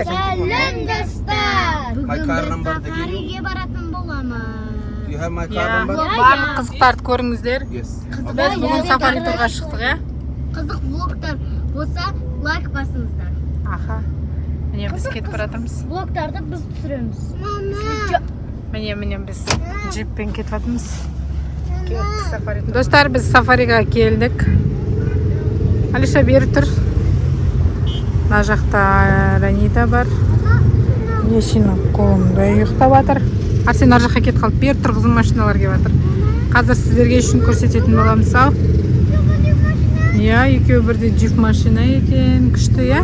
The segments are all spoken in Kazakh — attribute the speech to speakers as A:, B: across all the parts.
A: Сәлем достар. Бүгін
B: Karnım
A: біз
B: var da geliyor.
A: сафариге баратын боламыз.
B: You have my card number?
C: Барлық қызықтарды көріңіздер.
B: Yes.
C: Біз бүгін сафари турға шықтық, иә?
A: Қызық влогтар болса, лайк басыңыздар.
C: Аха. Міне біз кетіп баратырмыз.
A: Влогтарды біз түсіреміз.
C: Міне біз джиппен кетіп жатырмыз. Достар, біз сафариға келдік. Алиша бері тұр. Мына жақта Ранита бар. Ешінің қолында ұйықтап жатыр. Арсен ар жаққа кетіп қалып, бері тұр, қызым машиналар келіп жатыр. Қазір сіздерге үшін көрсететін боламыз, ау. Иә, екеуі бірде джип машина екен, күшті, иә?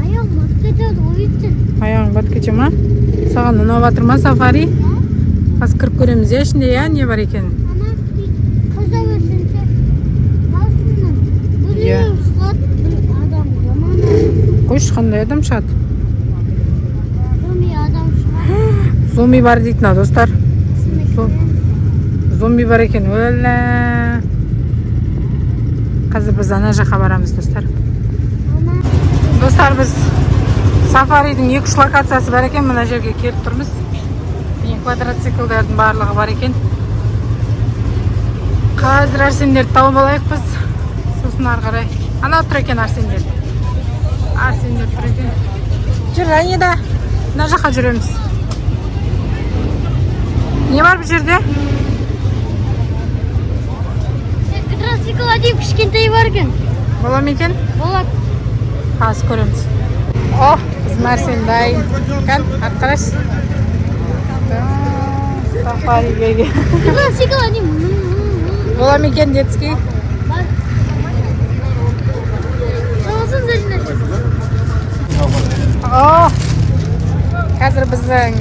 A: Аяғым бат кетеді, ойытсын.
C: Аяғың бат кете ма? Саған ұнап жатыр ма сафари? Қазір кіріп көреміз, иә, ішінде, иә, не бар екен?
A: Қыза өсінше, басынан.
C: Иә.
A: Адам жаман.
C: Қойшы, қандай адам шығады?
A: Зомби адам шығады.
C: Зомби бар дейтін, достар. Зомби бар екен, өлі. Қазір біз ана жаққа барамыз, достар. Достар, біз сафаридің 2-3 локациясы бар екен, мына жерге келіп тұрмыз. Квадроциклдардың барлығы бар екен. Қазір Арсендерді тауып алайық біз. Сосын ары қарай. Ана тұр екен Арсендер. Арсендер тұр екен. Жүр, Ранида. Мына жаққа жүреміз. Не бар бұл жерде?
A: Квадроцикл адеп кішкентай бар екен.
C: Бола ма екен?
A: Болады.
C: Қазір көреміз. О, біздің Арсен дайын. Кән, арттараш. Сафариге.
A: Квадроцикл адеп.
C: Бола ма екен детский?
A: Бар. Соғысын зәжінәші.
C: О, қазір біздің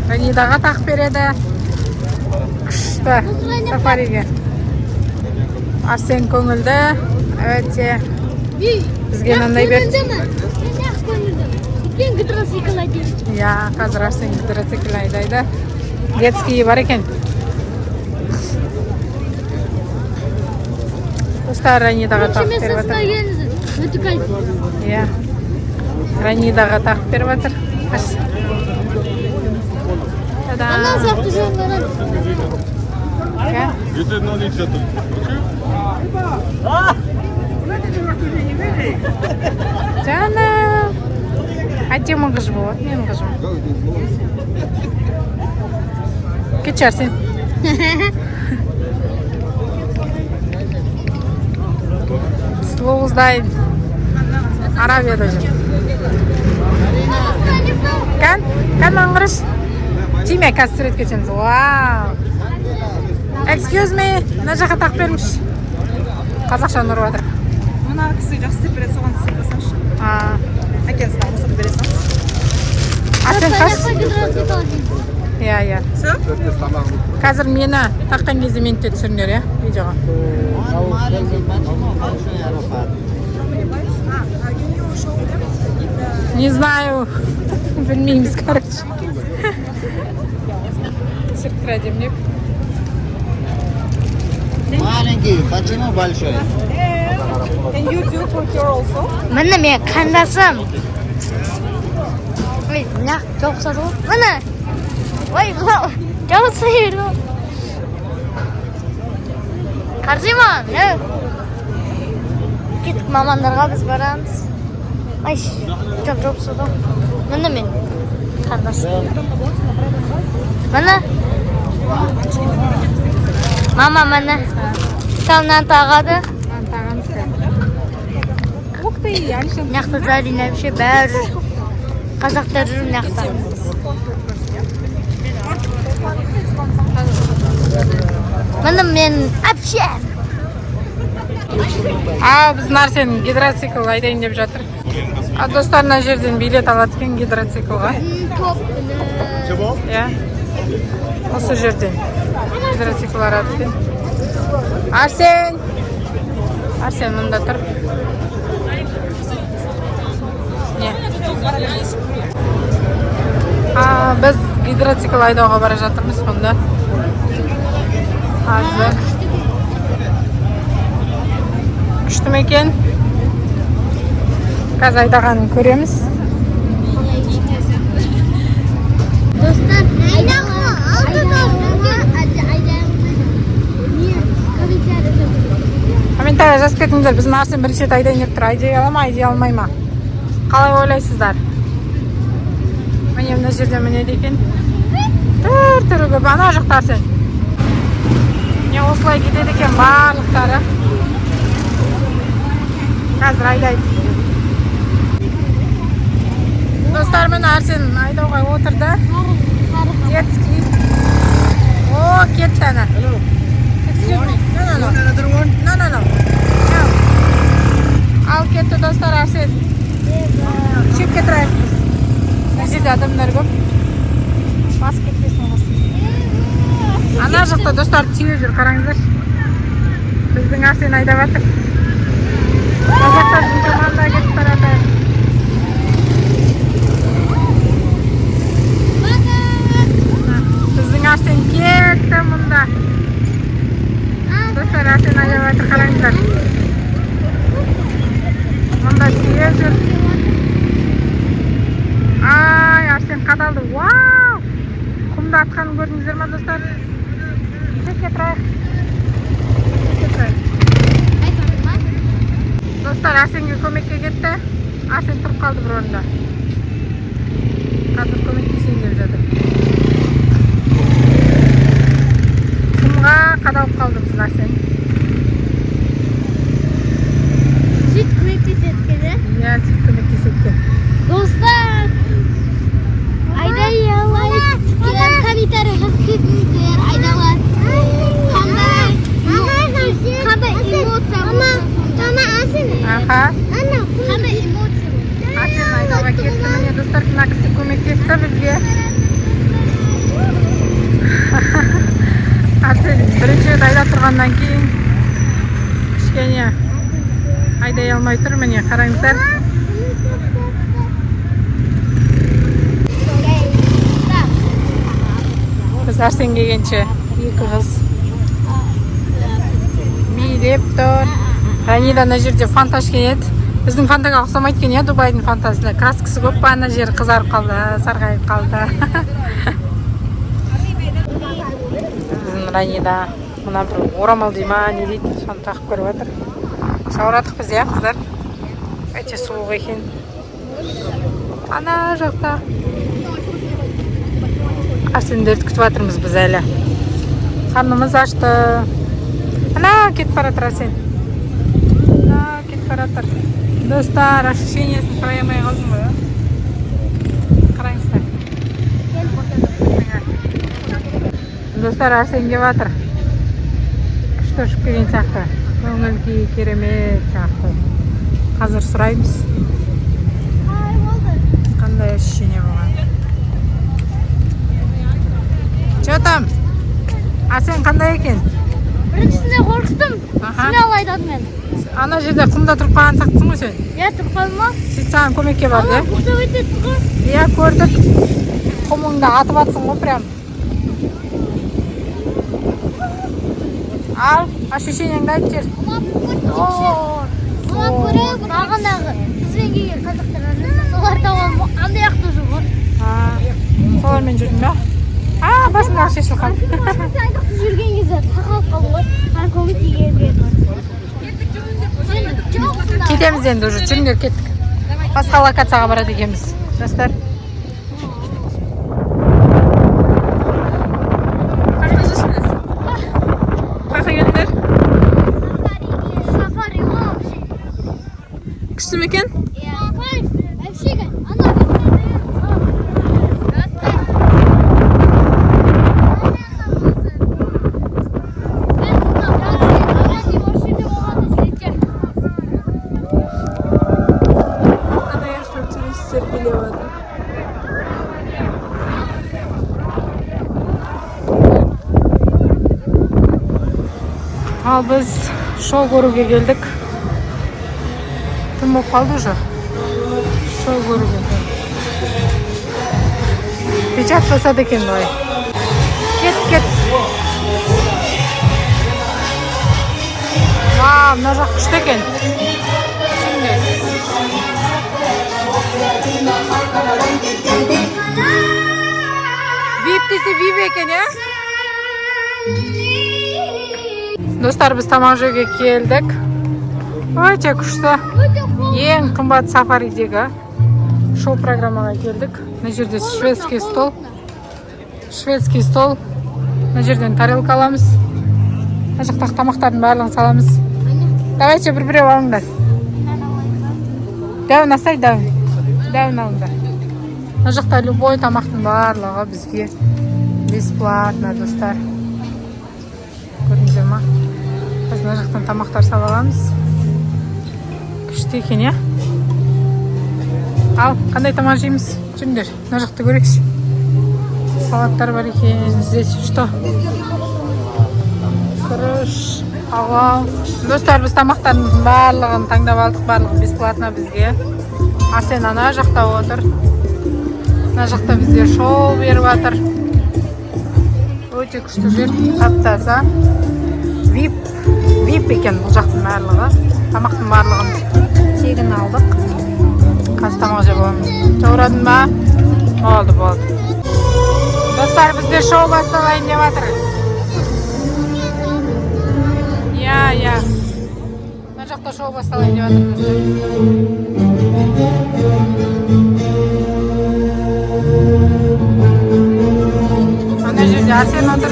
C: Ранидаға тақ береді. Күшті сафариге. Арсен көңілді. Өте. Бізге мынандай берді.
A: Үлкен квадроцикл адеп.
C: Иә, қазір Арсен квадроцикл айдайды. Детский бар екен. Достар Ранидаға тақ беріп жатыр.
A: Өте кайф.
C: Иә. Ранидаға тақ беріп жатыр.
A: Ана сақты жөн барады.
C: Жаным. Әдемі қыз болады, менің қызым. Кетші Арсен. Словыз дайын. Арабияда жүр. Кән маңғырыш. Тиме, қазір сурет кетеміз. Вау. Excuse me, мына жаққа тақ берміш. Қазақша нұрып жатыр.
D: Мына кісі жақсы істеп береді, соған істеп қойсаңызшы. Әкеңіздің алғысып бересің.
C: Арсен қаш?
A: Квадроцикл адеп.
C: Иә. Қазір мені таққан кезде мені де түсіріңдер, иә, видеоға. Не знаю. Білмейміз, короче. Сыртқыра демлеп.
E: Маленький, почему большой?
D: Can you do for here also?
A: Міне мен қандасым. Ой, мына жоқса жоқ. Міне. Ой, мынау. Жоқса жоқ. Қаржиман, кеттік мамандарға біз барамыз. Ай, жоқса жоқ. Міне мен қандасым. Міне. Мама міне. Тамнан тағады. Мынақты Зарина әпше бәрі жүр. Қазақтар жүр мынақты. Міне мен әпше.
C: Біздің Арсен гидроцикл айдайын деп жатыр. Достар мына жерден билет алады екен гидроциклға.
A: Топ.
C: Иә. Осы жерден гидроцикл арады екен. Арсен мұнда тұр. Не? Біз гидроцикл айдауға бара жатырмыз мұнда. Қазір. Күшті ме екен? Қазір айдағанын көреміз. Қараңыздар, біздің Арсен бірінші рет айдайын деп тұр. Айдай ала ма, айдай алмай ма? Қалай ойлайсыздар? Міне мына жерде мінеді екен. Түрі көп, ана жақта Арсен. Міне осылай кетеді екен барлықтары. Қазір айдайды. Достармен Арсен айдауға отырды. Детский. О, кетті ана. No. Ал кетті достар Арсен. Шетке тұрайық. Мына жерде адамдар көп. Бас кетпесін оғасын. Ана жақта достар түйе жүр, қараңыздар. Біздің Арсен айдап жатыр. Мына жақта біздің команда кетіп барады. Біздің Арсен кетті мұнда. Достар Арсен айдап жатыр, қараңыздар. Мұнда түйе жүр. Ай, Арсен қадалды. Вау! Құмды атқанын көрдіңіздер ма, достар? Шетке тұрайық. Достар Арсенге көмекке кетті. Арсен тұрып қалды бір орында. Қазір көмектесейін деп жатыр. Құмға қадалып қалды біздің Арсен.
A: Süt көмектесеткен,
C: Иә, сөйтіп көмектесеткен.
A: Dostlar, ayday yalayıp kommentary yazsınlar, aydalar. Qanday emotsiya. Mama Arsen.
C: Aha.
A: Ana, qanday emotsiya.
C: Arsen aydauga ketdi. Mine dostlar, mына kisi көмектесті bizga. Arsen birinchi rет ayda turgandan keyin kichkina ayday olmay tur. Mine qarangizlar. Biz Arsen kelgencha екі қыз билеп тұр. Ранида ана жерде фанта ішкен еді. Біздің фантаға ұқсамайды екен, иә, Дубайдың фантасына. Краскасы көп па, ана жері қызарып қалды, сарғайып қалды. Біздің Ранида мына бір орамал дей ма, не дейді, соны тағып көріп жатыр. Шауырадық біз, иә, қыздар. Өте суық екен. Ана жақта Арсендерді күтіп жатырмыз біз әлі. Қарнымыз ашты. Ана кетіп баратыр Арсен. Ана кетіп баратыр. Достар, ощущениесін сұрай алмай қалдым ғой. Қараңыздар. Достар, Арсен келіп жатыр. Күшті ұшып келген сияқты. Көңіл-күй керемет сияқты. Қазір сұраймыз. Қандай ощущение болған? Че там? Арсен қандай екен?
A: Біріншісінде қорқыттым. Смело айдадым мен.
C: Ана жерде құмда тұрып қалған сақтың ғой сен?
A: Иә, тұрып қалдым ма?
C: Сөйтіп саған көмекке барды, иә?
A: Құса өтеді ғой.
C: Иә, көрдік. Құмыңда атып атсың ғой прям. Ал, ощущениеңді айтып жер.
A: Мына көріп, бағандағы бізбен келген қазақтар солар тауып андай ақты жүр ғой.
C: Солармен жүрдің бе? Басында шешіліп қалды.
A: Айдақты жүрген кезде тақалып қалды ғой. Саған көмекке келген.
C: Кетеміз енді уже, жүріңдер кеттік. Басқа локацияға барады екенбіз. Достар. Қайқа келдіңдер?
A: Сафари ғой.
C: Күшті ме екен? Ал біз шоу көруге келдік. Түн болып қалды уже. Шоу көруге. Печат басады екен былай. Кет. Вау, мына жақ күшті екен. Вип десе вип екен, иә? Достар, біз тамақ жеуге келдік. Өте күшті. Ең қымбат сафаридегі шоу программаға келдік. Мына жерде шведский стол. Шведский стол. Мына жерден тарелка аламыз. Мына жақтағы тамақтардың барлығын саламыз. Давайте бір-біреу алыңдар. Дәуін асай, дәуін. Дәуін алыңдар. Мына жақта любой тамақтың барлығы бізге бесплатно, достар. Көрдіңіздер ма? Біз мына жақтан тамақтар саламыз. Күшті екен, я? Ал, қандай тамақ жейміз? Жүріңдер, мына жақты көрейікші. Салаттар бар екен. Здесь что? Күріш, ағау. Достар, біз тамақтардың барлығын таңдап алдық, барлығы бесплатно бізге. Асен ана жақта отыр. Мына жақта бізде шоу беріп жатыр. Өте күшті жер, таптаса. Вип екен бұл жақтың барлығы. Тамақтың барлығын тегін алдық. Қазір тамақ жеп аламыз. Жаурадың ба? Болды. Достар, бізде шоу басталайын деп жатыр. Я. Мына жақта шоу басталайын деп жатыр. Ана жерде Арсен отыр.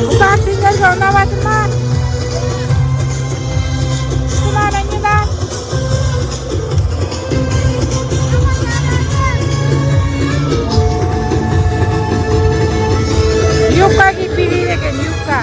C: Қыздар, сендерге ұнап жатыр ма? Юбка киіп екен, юбка.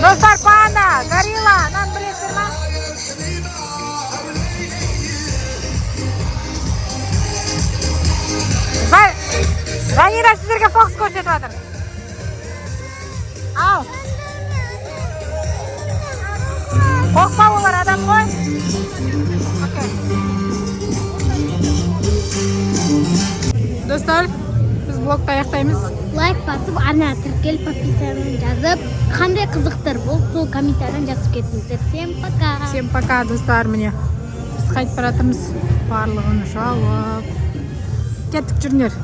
C: Достар, панда, горилла, нан білесіздер ма? Жанира сіздерге фокус көрсетіп жатыр. Ау. Қорықпа, олар адам ғой. Достар, біз блогты аяқтаймыз.
A: Лайк басып, ана тіркеліп, подписаны жазып, қандай қызықтар болды, сол комментариядан жазып кетіңіздер. Всем пока.
C: Всем пока, достар, міне. Біз қайтып баратырмыз. Барлығын жауып. Кеттік, жүріңдер.